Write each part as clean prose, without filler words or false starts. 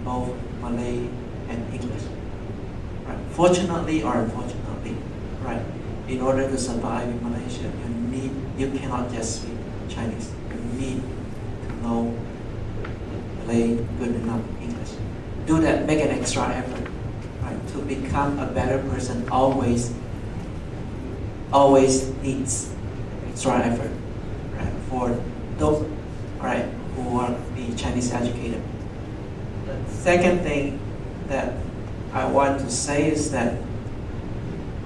both Malay and English. Right? Fortunately or unfortunately, right? In order to survive in Malaysia, you cannot just speak Chinese. You need to know Malay good enough English. Do that, make an extra effort, right? To become a better person always needs extra effort, right? For those, right, who are the Chinese educated. The second thing that I want to say is that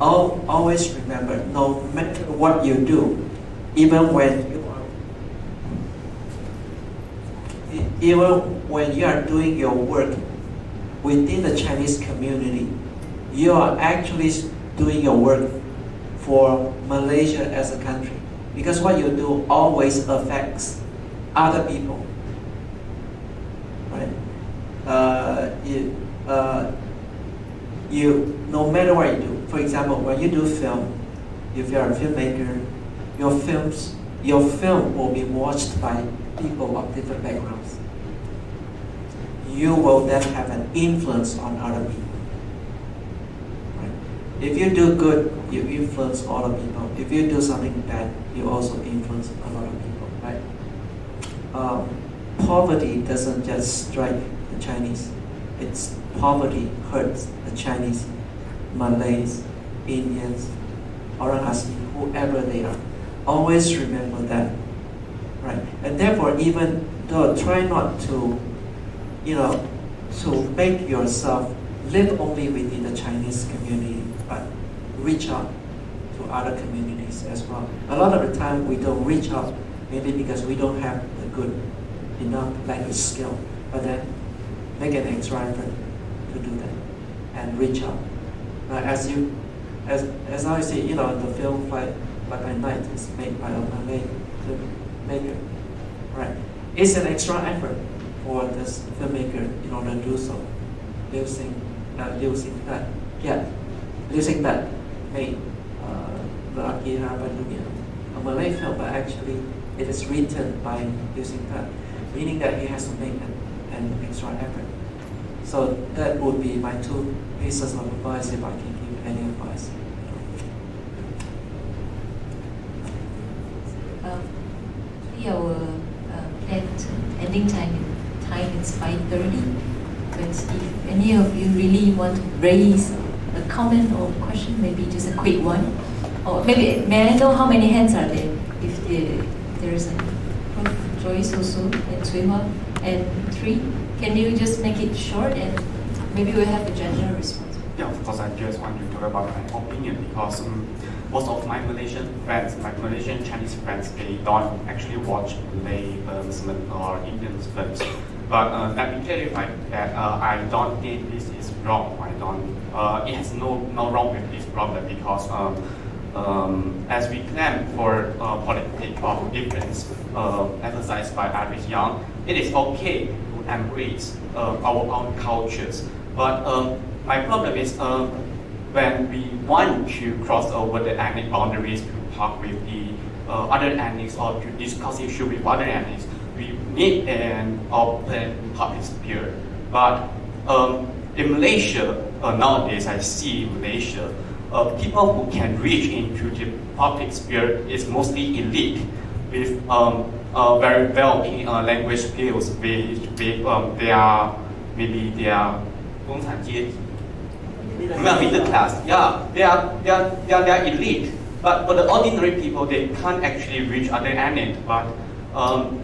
always remember, no matter what you do, even when you are doing your work within the Chinese community, you are actually doing your work for Malaysia as a country. Because what you do always affects other people, right? No matter what you do, for example, when you do film, if you're a filmmaker, your film will be watched by people of different backgrounds. You will then have an influence on other people. Right? If you do good, you influence other people. If you do something bad, you also influence a lot of people. Right? Poverty doesn't just strike the Chinese. Poverty hurts the Chinese, Malays, Indians, Orang Asli, whoever they are. Always remember that, right? And therefore, even though try not to, to make yourself live only within the Chinese community, but reach out to other communities as well. A lot of the time, we don't reach out maybe because we don't have the good enough language skill, but then make an extra effort to do that and reach out. As I say, the film Fly by Night is made by a Malay filmmaker, right? It's an extra effort for this filmmaker in order to do so, using that made the Akira Bandungia, a Malay film, but actually it is written by using that, meaning that he has to make an extra effort. So that would be my two pieces of advice if I can give any advice. Our ending time is 5:30. But if any of you really want to raise a comment or question, maybe just a quick one, or maybe may I know how many hands are there? If there is a Joyce also and Suihua and 3, can you just make it short and maybe we have a general response? Yeah, of course. I just want to talk about my opinion because most of my Malaysian friends, my Malaysian Chinese friends, they don't actually watch Malay films or Indian films. But let me clarify that I don't think this is wrong. It has no wrong with this problem because as we claim for political difference emphasized by Iris Young, it is okay to embrace our own cultures. But my problem is when we want to cross over the ethnic boundaries to talk with the other ethnics or to discuss issues with other ethnics, we need an open public sphere. But in Malaysia, nowadays I see in Malaysia, people who can reach into the public sphere is mostly elite with very well in language skills. They are middle class. Yeah, they are elite. But for the ordinary people, they can't actually reach other ethnic. But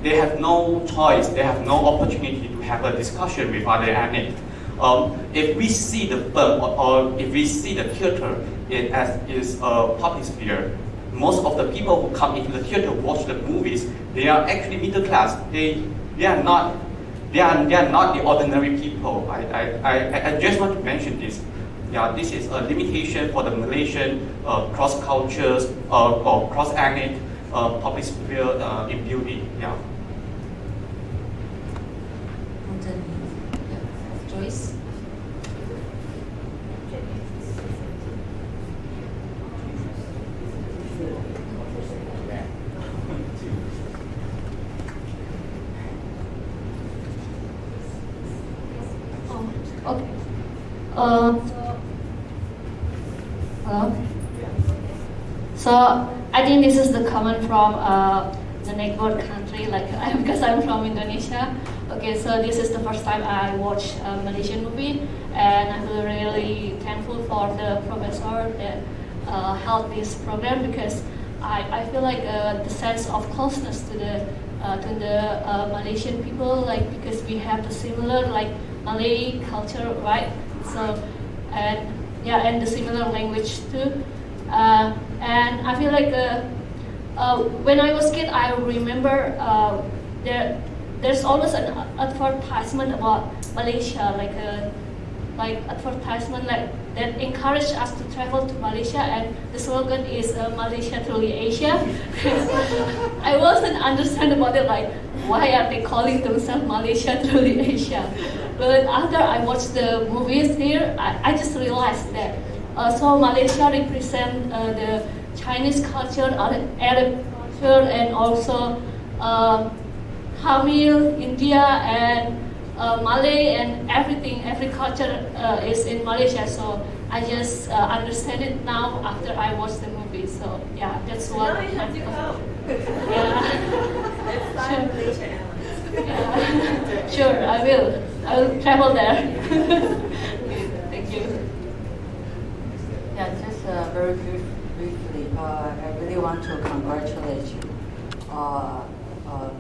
they have no choice. They have no opportunity to have a discussion with other ethnic. If we see the film or if we see the theater as is a public sphere, most of the people who come into the theater watch the movies, they are actually middle class. They are not the ordinary people. I just want to mention this. Yeah, this is a limitation for the Malaysian cross cultures or cross ethnic public sphere in building. Yeah. Joyce. Okay. So I think this is the comment from the neighbor country, like because I'm from Indonesia. Okay, so this is the first time I watched a Malaysian movie, and I'm really thankful for the professor that held this program, because I feel like the sense of closeness to the Malaysian people, like because we have the similar like Malay culture, right? So and the similar language too. And I feel like when I was kid, I remember there's always an advertisement about Malaysia, like advertisement like that encourage us to travel to Malaysia, and the slogan is Malaysia truly Asia. I wasn't understand about it, like why are they calling themselves Malaysia truly Asia? But after I watched the movies here, I just realized that so Malaysia represent the Chinese culture, Arab culture, and also Tamil, India, and Malay, and everything. Every culture is in Malaysia. So I just understand it now after I watched the movie. So yeah, that's what. Now you have to go. Yeah. Let's fly Malaysia Airlines. Yeah. Sure, I will. I will travel there. Thank you. Yeah, just very briefly, I really want to congratulate you,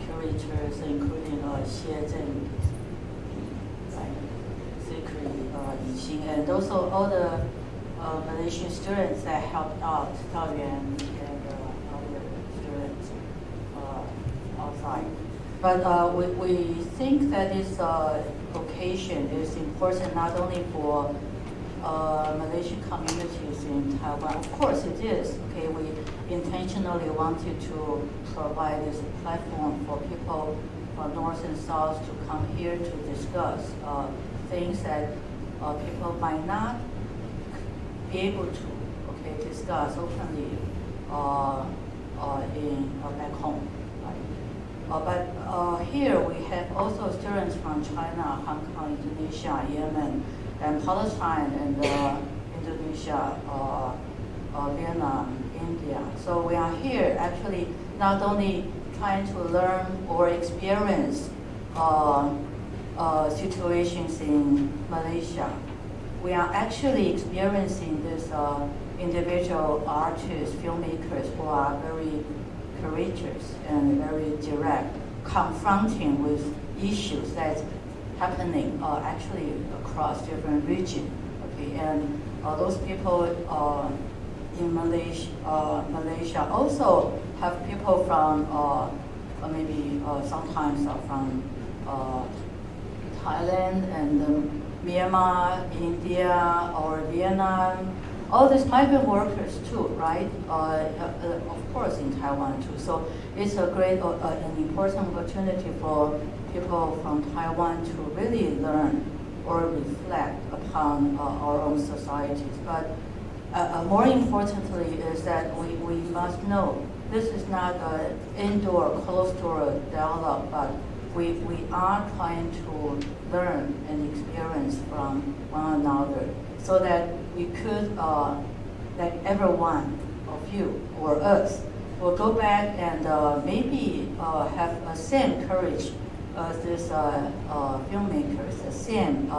curators, including Xie Zhen, Zikri, Yixing, and also all the Malaysian students that helped out, Tao Yuan and other students outside. But we think that this occasion is important not only for Malaysian communities in Taiwan. Of course it is. Okay, we intentionally wanted to provide this platform for people from north and south to come here to discuss things that people might not be able to discuss openly in back home. Right? But here we have also students from China, Hong Kong, Indonesia, Yemen, and Palestine, and Indonesia, Vietnam, India. So we are here actually not only trying to learn or experience situations in Malaysia. We are actually experiencing this individual artists, filmmakers who are very courageous and very direct, confronting with issues that's happening actually across different regions. Okay, and those people in Malaysia also have people from maybe sometimes from Thailand and Myanmar, India, or Vietnam. All these migrant workers too, right? Of course in Taiwan too. So it's a great, an important opportunity for people from Taiwan to really learn or reflect upon our own societies. But more importantly is that we must know this is not an indoor, closed-door dialogue, but we are trying to learn and experience from one another so that we could, like every one of you or us, will go back and maybe have the same courage as these filmmakers, the same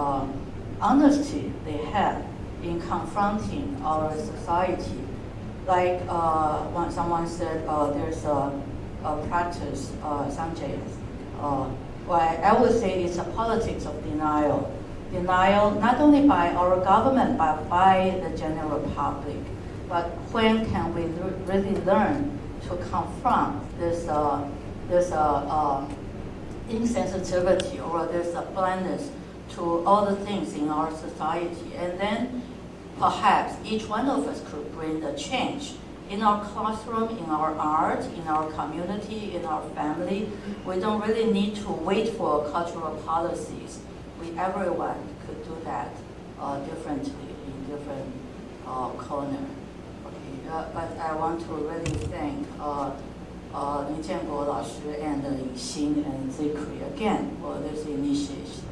honesty they have in confronting our society. Like when someone said there's a practice, Sanjay, well, I would say it's a politics of denial. Denial not only by our government, but by the general public. But when can we really learn to confront this insensitivity or this blindness to all the things in our society? And then perhaps each one of us could bring the change in our classroom, in our art, in our community, in our family. We don't really need to wait for cultural policies. Everyone could do that differently in different corner. Okay, but I want to really thank Li Jianguo 老师 and Yixing and Zikri again for this initiative.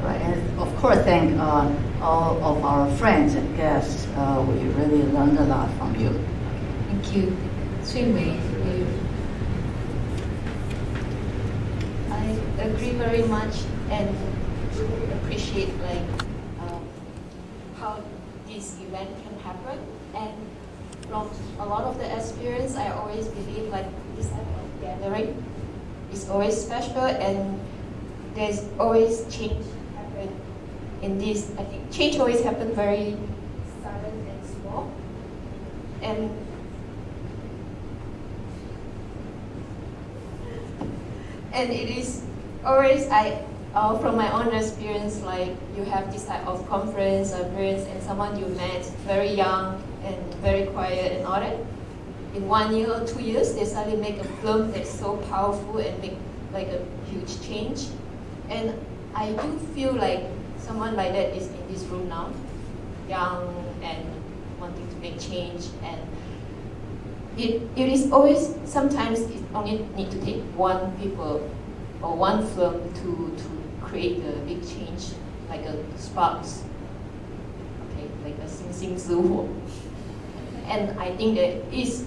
Right, and of course, thank all of our friends and guests. We really learned a lot from you. Thank you. Swim Wei, you. I agree very much and really appreciate how this event can happen. And from a lot of the experience, I always believe this type of gathering is always special, and there's always change happen in this. I think change always happens very sudden and small, and it is always from my own experience, you have this type of conference appearance and someone you met very young and very quiet and all that. In 1 year or 2 years, they suddenly make a film that's so powerful and make a huge change. And I do feel like someone like that is in this room now, young and wanting to make change. And it is always, sometimes it only need to take one people or one film to create a big change, like a sparks, okay, like a Sing Sing Zhu. And I think there is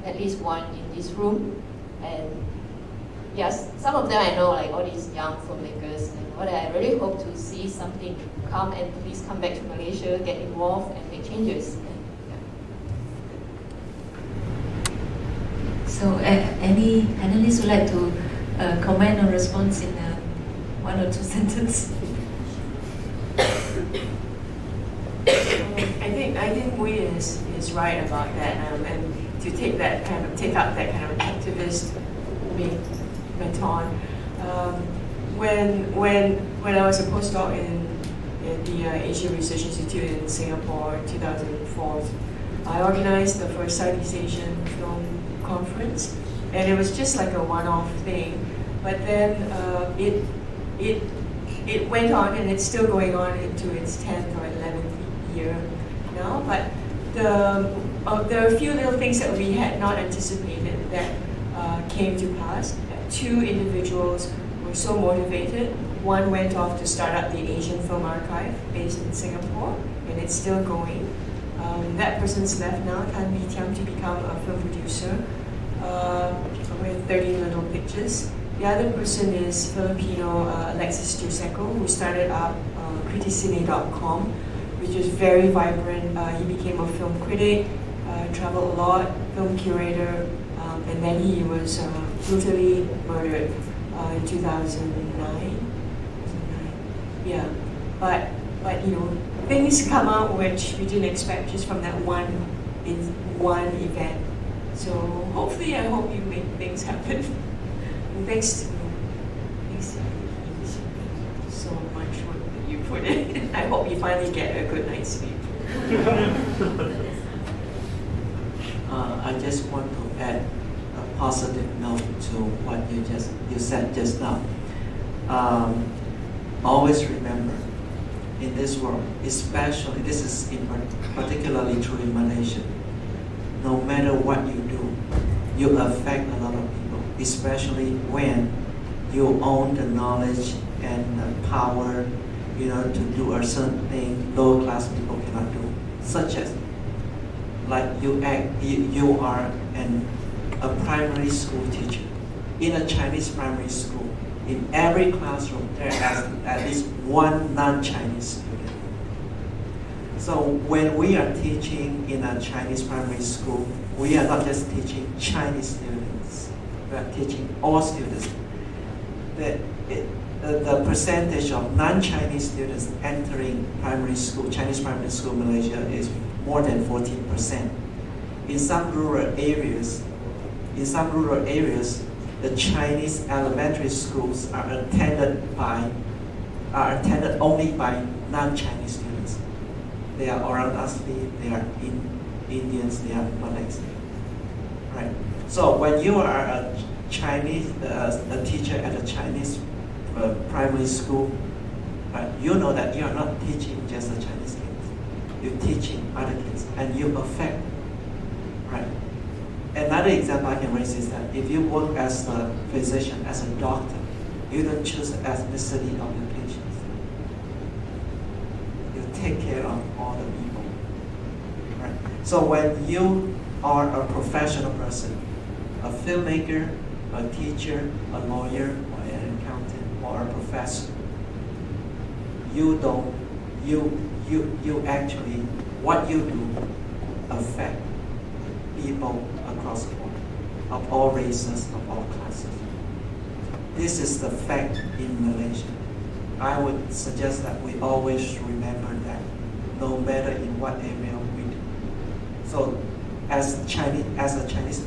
at least one in this room. And yes, some of them I know, all these young filmmakers, and what I really hope to see something come and please come back to Malaysia, get involved and make changes. So, any panelists would like to comment or response in 1 or 2 sentences? I think Wei is right about that, and to take up that kind of activist baton. When I was a postdoc in the Asian Research Institute in Singapore in 2004, I organized the first Southeast Asian film conference, and it was just like a one-off thing. But then it went on, and it's still going on into its 10th or 11th year now. But there are a few little things that we had not anticipated that came to pass. 2 individuals were so motivated. One went off to start up the Asian Film Archive based in Singapore, and it's still going. That person's left now, Tan Bee Tiam, to become a film producer with 30 Little Pictures. The other person is Filipino Alexis Juseco, who started up criticine.com, which is very vibrant. He became a film critic, traveled a lot, film curator, and then he was brutally murdered in 2009. Yeah, but things come out which we didn't expect just from that one event. So hopefully, I hope you make things happen. And thanks to you so much work that you put in. I hope you finally get a good night's sleep. I just want to add a positive note to what you said just now. Always remember, in this world, especially this is particularly true in Malaysia. No matter what you do, you affect a lot of people, especially when you own the knowledge and the power, to do a certain thing lower class people cannot do, such as you are a primary school teacher in a Chinese primary school. In every classroom, there is at least one non-Chinese student. So when we are teaching in a Chinese primary school, we are not just teaching Chinese students, we are teaching all students. The percentage of non-Chinese students entering primary school, Chinese primary school in Malaysia is more than 14%. In some rural areas, the Chinese elementary schools are attended only by non-Chinese students. They are Orang Asli, they are Indians, they are Malays. Right. So when you are a teacher at a Chinese primary school, right, you know that you are not teaching just the Chinese kids. You're teaching other kids, and you affect. Right. Another example I can raise is that if you work as a physician, as a doctor, you don't choose the ethnicity of your patients. take care of all the people. Right? So when you are a professional person, a filmmaker, a teacher, a lawyer, or an accountant, or a professor, you actually, what you do affect people across the board, of all races, of all classes. This is the fact in Malaysia. I would suggest that we always remember that, no matter in what area we do. So, as a Chinese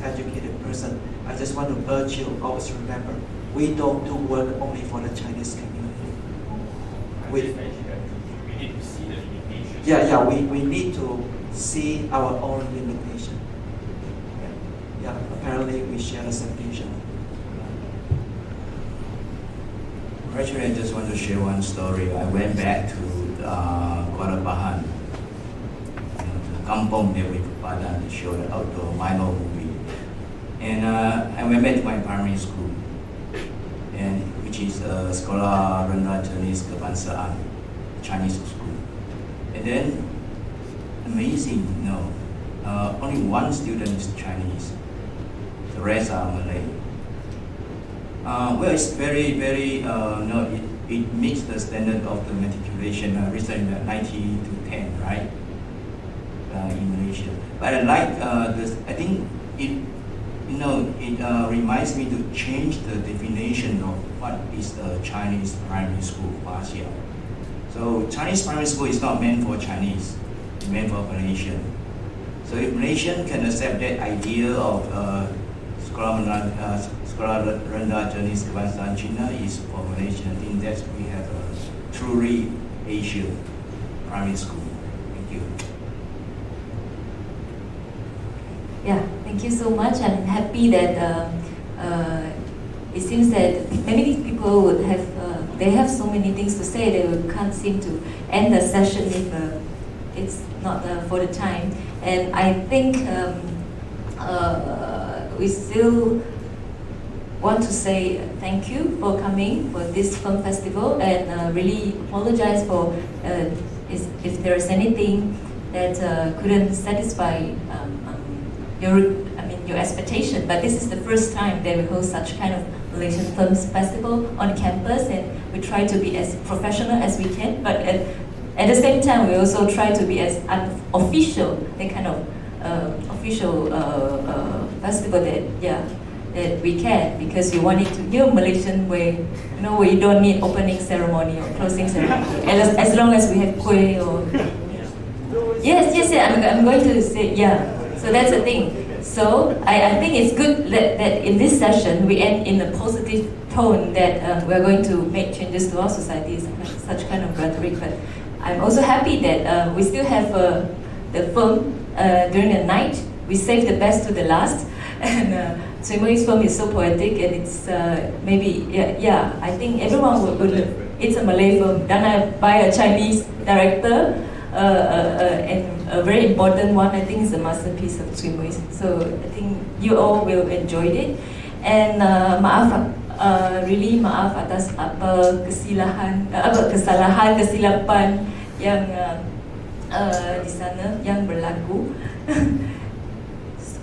educated person, I just want to urge you, always remember, we don't do work only for the Chinese community. We need to see the limitations. Yeah, we need to see our own limitation. Yeah, apparently we share the same vision. Actually, I just want to share one story. I went back to Kuala Bahan, the kampong there with Padang to show the outdoor Milo movie. And I went back to my primary school, and which is Sekolah Rendah Chinese Kebangsaan, Chinese school. And then, amazing, only one student is Chinese, the rest are Malay. Well, it's very, it meets the standard of the matriculation recently 90 to 10, right? In Malaysia. But I like this. I think it reminds me to change the definition of what is the Chinese primary school last year. So Chinese primary school is not meant for Chinese; it's meant for Malaysian. So if Malaysian can accept that idea of Sekolah Rendah Chinese Kebangsaan Cina is for Malaysia, I think that we have a truly Asian primary school. Thank you. Yeah, thank you so much. I'm happy that it seems that many people would have, they have so many things to say, they can't seem to end the session if it's not for the time. And I think we still want to say thank you for coming for this film festival, and really apologize for if there is anything that couldn't satisfy your expectation. But this is the first time that we host such kind of Malaysian Films Festival on campus, and we try to be as professional as we can, but at the same time we also try to be as unofficial, the kind of official festival that we can, because you want it to your Malaysian way, where you don't need opening ceremony or closing ceremony, as long as we have kuih or yes, I'm going to say, yeah. So that's the thing. So I think it's good that in this session we end in a positive tone, that we're going to make changes to our society, such kind of rhetoric. But I'm also happy that we still have the film during the night. We saved the best to the last, and Tsuimui's film is so poetic, and it's maybe, I think everyone would it's a Malay film done by a Chinese director, and a very important one. I think it's a masterpiece of Tsuimui. So I think you all will enjoy it. And really maaf atas kesilapan yang di sana yang berlaku.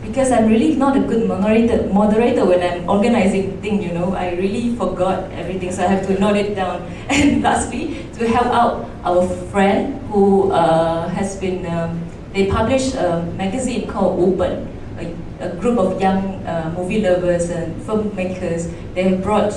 Because I'm really not a good moderator when I'm organizing things, I really forgot everything, so I have to note it down. And lastly, to help out our friend who has been, they published a magazine called Open, a group of young movie lovers and filmmakers. They have brought,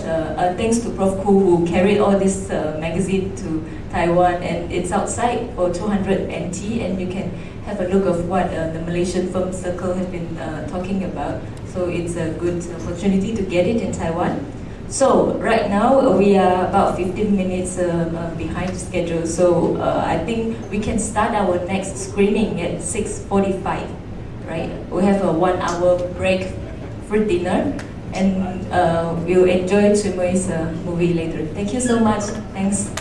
thanks to Prof. Khoo, who carried all this magazine to Taiwan, and it's outside for 200 NT, and you can have a look of what the Malaysian Film Circle have been talking about. So it's a good opportunity to get it in Taiwan. So right now we are about 15 minutes behind schedule. So I think we can start our next screening at 6:45, right? We have a 1-hour break for dinner, and we'll enjoy Tsuimui's movie later. Thank you so much. Thanks.